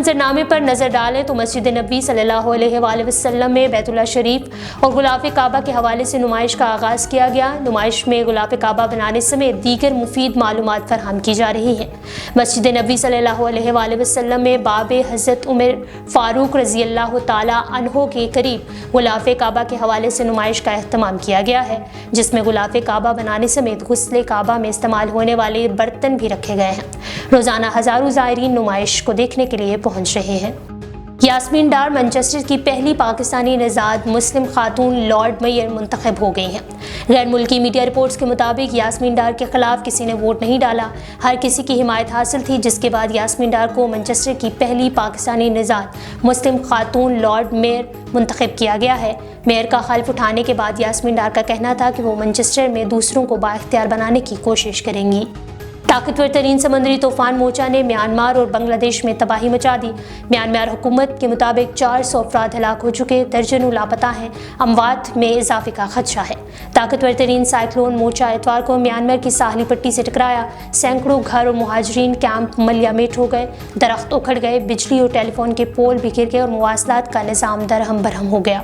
मंजरनामे पर नज़र डालें तो मस्जिद नबी सल्लल्लाहु अलैहि वसल्लम में बैतुल्लाह शरीफ और गुलाफ काबा के हवाले से नुमाइश का आगाज़ किया गया। नुमाइश में गुलाफ काबा बनाने समेत दीगर मुफीद मालूमात फराहम की जा रही हैं। मस्जिद नबी सल्लल्लाहु अलैहि वसल्लम में बाब हज़रत उमर फ़ारूक रज़ी अल्लाह ताला अन्हो के करीब गुलाफ काबा के हवाले से नुमाइश का एहतमाम किया गया है, जिसमें गुलाफ काबा बनाने समेत गुस्ले काबा में इस्तेमाल होने वाले बर्तन भी रखे गए हैं। रोज़ाना हज़ारों ज़ायरीन नुमाइश को देखने के लिए पहुँच रहे हैं। यास्मीन डार मैनचेस्टर की पहली पाकिस्तानी नज़ाद मुस्लिम खातून लॉर्ड मेयर मुंतखब हो गई हैं। गैर मुल्की मीडिया रिपोर्ट्स के मुताबिक यास्मीन डार के खिलाफ किसी ने वोट नहीं डाला, हर किसी की हिमायत हासिल थी, जिसके बाद यास्मीन डार को मैनचेस्टर की पहली पाकिस्तानी नज़ाद मुस्लिम खातून लॉर्ड मेयर मुंतखब किया गया है। मेयर का हल्फ उठाने के बाद यास्मीन डार का कहना था कि वो मैनचेस्टर में दूसरों को बाइख्तियार बनाने की कोशिश करेंगी। ताकतवर तरीन समुद्री तूफान मोचा ने म्यांमार और बांग्लादेश में तबाही मचा दी। म्यांमार हुकूमत के मुताबिक 400 अफराद हलाक हो चुके, दर्जनों लापता हैं, अमवात में इजाफे का खदशा है। ताकतवर तरीन साइक्लोन मोचा इतवार को म्यांमार की साहली पट्टी से टकराया। सैकड़ों घर और मुहाजिरीन कैंप मलियामेट हो गए, दरख्त उखड़ गए, बिजली और टेलीफोन के पोल भी गिर गए और मुवासलात का निज़ाम दरहम बरहम हो गया।